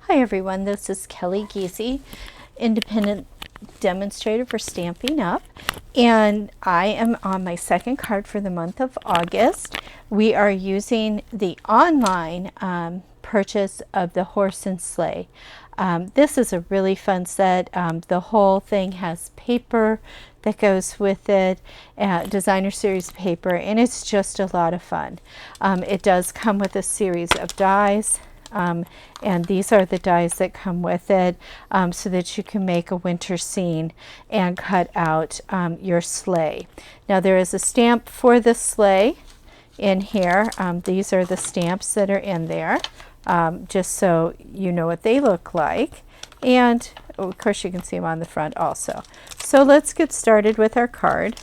Hi everyone, this is Kelly Giese, independent demonstrator for Stampin' Up! And I am on my second card for the month of August. We are using the online purchase of the Horse and Sleigh. This is a really fun set. The whole thing has paper that goes with it, designer series paper, and it's just a lot of fun. It does come with a series of dies. And these are the dies that come with it, so that you can make a winter scene and cut out your sleigh. Now there is a stamp for the sleigh in here. These are the stamps that are in there, just so you know what they look like. And of course you can see them on the front also. So let's get started with our card.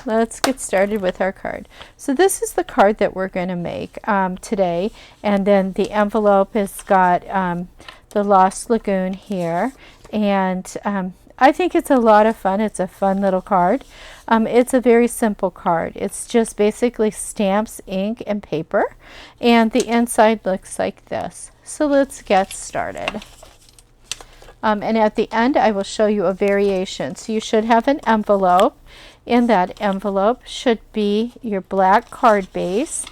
Let's get started with our card. So this is the card that we're going to make today, and then the envelope has got the Lost Lagoon here, and I think it's a lot of fun. It's a fun little card. It's a very simple card. It's just basically stamps, ink, and paper, and the inside looks like this. So let's get started. And at the end I will show you a variation. So you should have an envelope. In that envelope should be your black card base.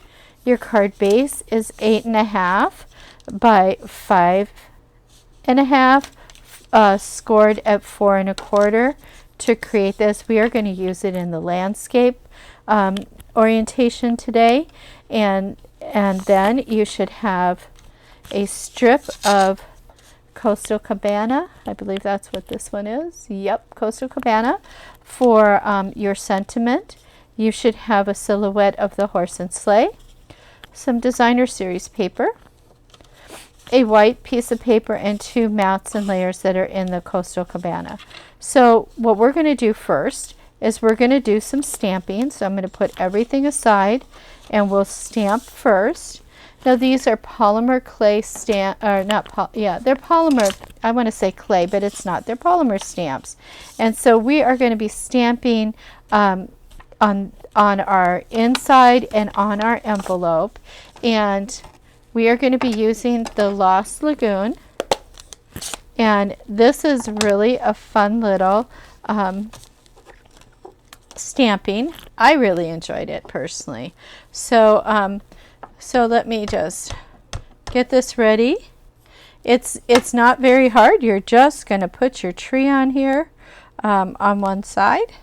Your card base is 8.5 by 5.5, scored at 4 1/4 to create this. We are going to use it in the landscape orientation today, and then you should have a strip of Coastal Cabana. I believe that's what this one is. Yep, Coastal Cabana for your sentiment. You should have a silhouette of the horse and sleigh, some designer series paper, a white piece of paper, and 2 mats and layers that are in the Coastal Cabana. So what we're going to do first is we're going to do some stamping. So I'm going to put everything aside and we'll stamp first. Now these are polymer clay stamp, or not, they're polymer, I want to say clay, but it's not. They're polymer stamps. And so we are going to be stamping on our inside and on our envelope. And we are going to be using the Lost Lagoon. And this is really a fun little stamping. I really enjoyed it personally. So let me just get this ready. It's not very hard. You're just going to put your tree on here on one side,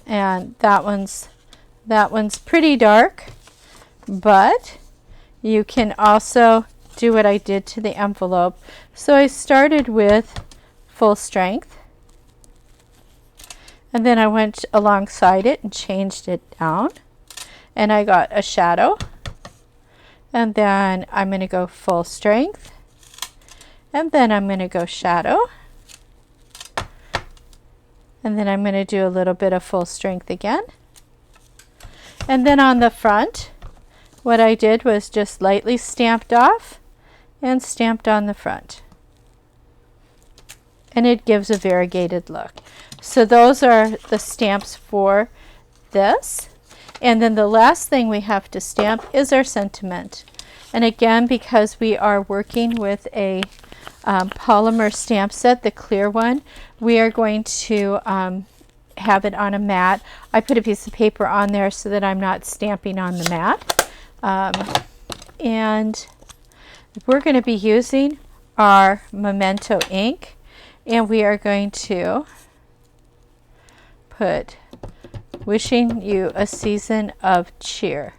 and that one's pretty dark, but you can also do what I did to the envelope. So I started with full strength, and then I went alongside it and changed it down. And I got a shadow, and then I'm going to go full strength, and then I'm going to go shadow, and then I'm going to do a little bit of full strength again. And then on the front, what I did was just lightly stamped off and stamped on the front, and it gives a variegated look. So those are the stamps for this. And then the last thing we have to stamp is our sentiment. And again, because we are working with a polymer stamp set, the clear one, we are going to have it on a mat. I put a piece of paper on there so that I'm not stamping on the mat. And we're going to be using our Memento ink, and we are going to put wishing you a season of cheer.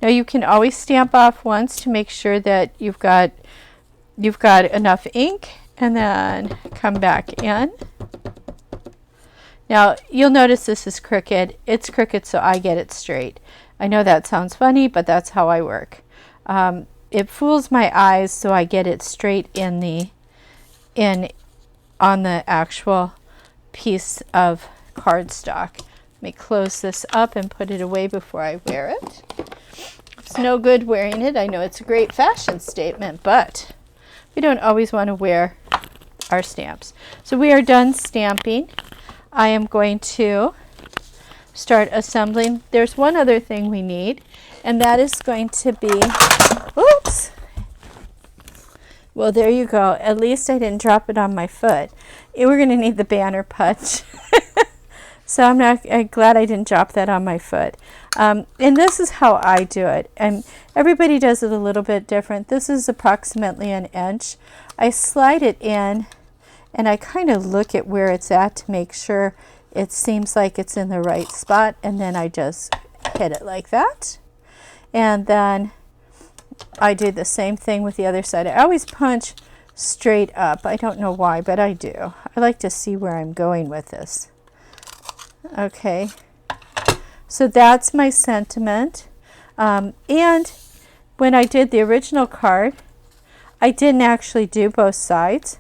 Now you can always stamp off once to make sure that you've got enough ink, and then come back in. Now you'll notice this is crooked. It's crooked so I get it straight. I know that sounds funny, but that's how I work. It fools my eyes, so I get it straight on the actual piece of cardstock. Let me close this up and put it away before I wear it. It's no good wearing it. I know it's a great fashion statement, but we don't always want to wear our stamps. So we are done stamping. I am going to start assembling. There's one other thing we need, and that is going to be Oops. Well, there you go. At least I didn't drop it on my foot. We're going to need the banner punch. So I'm glad I didn't drop that on my foot. And this is how I do it. And everybody does it a little bit different. This is approximately an inch. I slide it in and I kind of look at where it's at to make sure it seems like it's in the right spot. And then I just hit it like that. And then I do the same thing with the other side. I always punch straight up. I don't know why, but I do. I like to see where I'm going with this. Okay, so that's my sentiment. And when I did the original card, I didn't actually do both sides.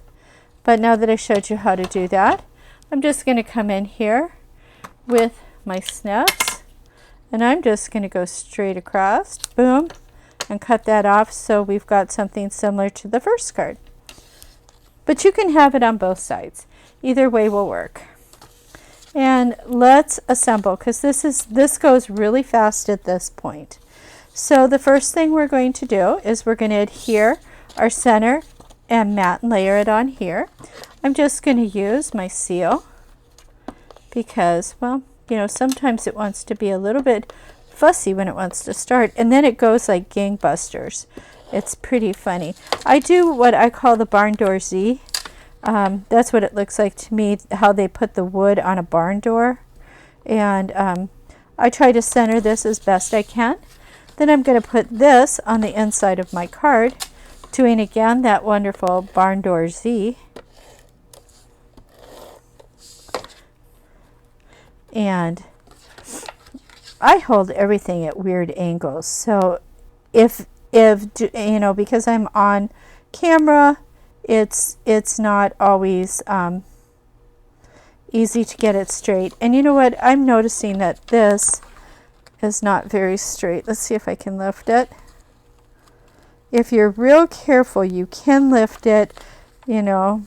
But now that I showed you how to do that, I'm just going to come in here with my snips. And I'm just going to go straight across, boom, and cut that off so we've got something similar to the first card. But you can have it on both sides. Either way will work. And let's assemble, because this goes really fast at this point. So the first thing we're going to do is we're going to adhere our center and mat and layer it on here. I'm just going to use my seal because, well, you know, sometimes it wants to be a little bit fussy when it wants to start, and then it goes like gangbusters. It's pretty funny. I do what I call the barn door Z. That's what it looks like to me, how they put the wood on a barn door. And I try to center this as best I can. Then I'm going to put this on the inside of my card, doing again that wonderful barn door Z. And I hold everything at weird angles. So if you know, because I'm on camera, it's not always easy to get it straight. And you know what? I'm noticing that this is not very straight. Let's see if I can lift it. If you're real careful, you can lift it, you know.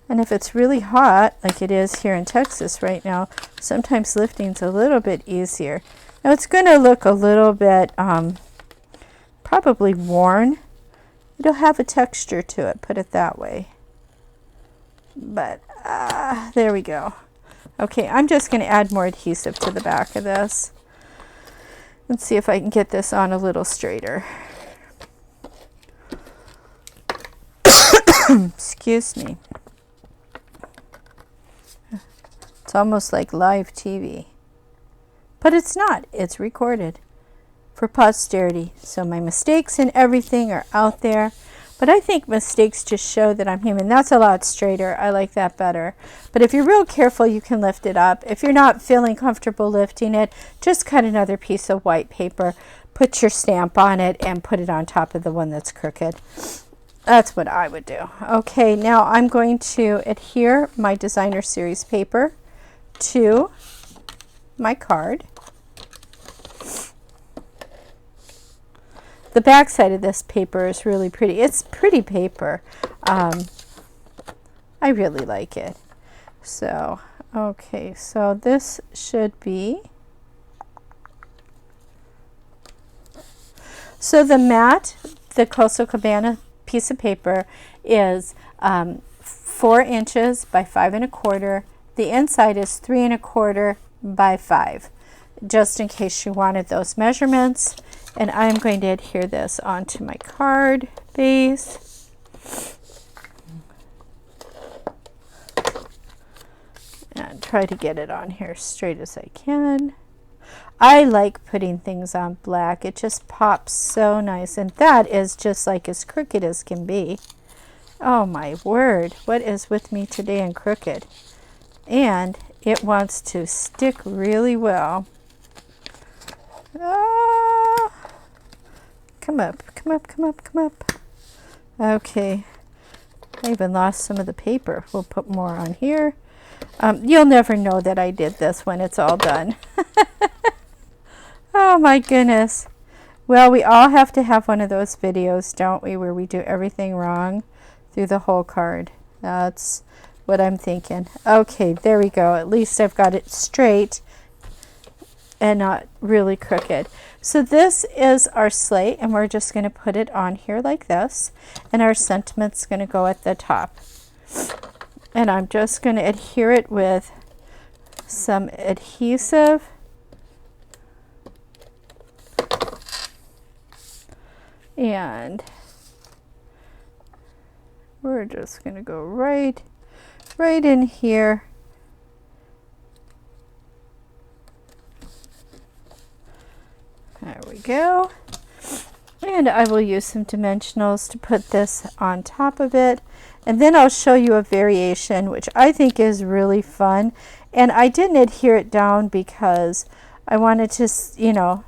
And if it's really hot, like it is here in Texas right now, sometimes lifting's a little bit easier. Now it's going to look a little bit probably worn. It'll have a texture to it, put it that way. But there we go. Okay, I'm just going to add more adhesive to the back of this. Let's see if I can get this on a little straighter. Excuse me. It's almost like live TV. But it's not. It's recorded for posterity. So my mistakes and everything are out there. But I think mistakes just show that I'm human. That's a lot straighter. I like that better. But if you're real careful, you can lift it up. If you're not feeling comfortable lifting it, just cut another piece of white paper, put your stamp on it, and put it on top of the one that's crooked. That's what I would do. Okay, now I'm going to adhere my designer series paper to my card. The back side of this paper is really pretty. It's pretty paper. I really like it. So, okay, so this should be. So the mat, the Coastal Cabana piece of paper is 4 inches by 5 1/4. The inside is 3 1/4 by 5, just in case you wanted those measurements. And I'm going to adhere this onto my card base. And try to get it on here straight as I can. I like putting things on black. It just pops so nice. And that is just like as crooked as can be. Oh my word. What is with me today and crooked? And it wants to stick really well. Come up, come up, come up, come up. Okay. I even lost some of the paper. We'll put more on here. You'll never know that I did this when it's all done. Oh my goodness. Well, we all have to have one of those videos, don't we, where we do everything wrong through the whole card. That's what I'm thinking. Okay, there we go. At least I've got it straight. and not really crooked. So this is our sleigh, and we're just going to put it on here like this, and our sentiment's going to go at the top. And I'm just going to adhere it with some adhesive. And we're just going to go right in here. There we go. And I will use some dimensionals to put this on top of it. And then I'll show you a variation, which I think is really fun. And I didn't adhere it down because I wanted to, you know,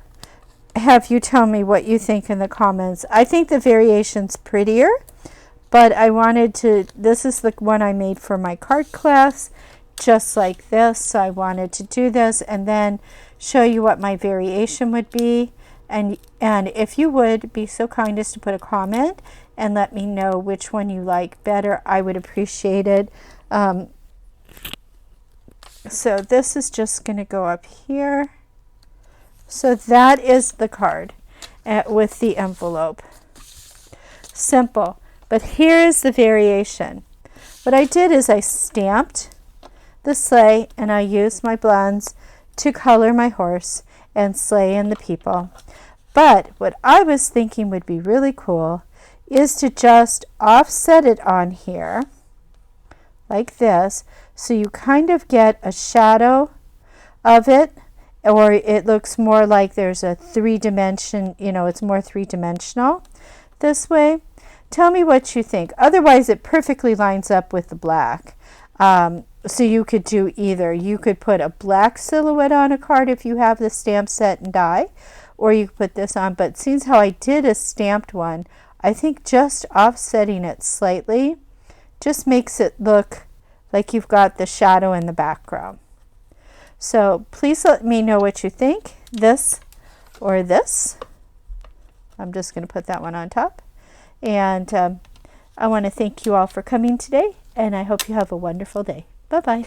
have you tell me what you think in the comments. I think the variation's prettier, but I wanted to, this is the one I made for my card class, just like this. So I wanted to do this and then show you what my variation would be. And if you would be so kind as to put a comment and let me know which one you like better, I would appreciate it. So this is just going to go up here. So that is the card with the envelope. Simple. But here is the variation. What I did is I stamped the sleigh and I used my blends to color my horse and sleigh and the people. But what I was thinking would be really cool is to just offset it on here like this, so you kind of get a shadow of it, or it looks more like there's a 3-dimension, you know, it's more 3-dimensional this way. Tell me what you think. Otherwise it perfectly lines up with the black. So you could do either. You could put a black silhouette on a card if you have the stamp set and die, or you could put this on. But since how I did a stamped one, I think just offsetting it slightly just makes it look like you've got the shadow in the background. So please let me know what you think, this or this. I'm just going to put that one on top. And I want to thank you all for coming today, and I hope you have a wonderful day. Bye-bye.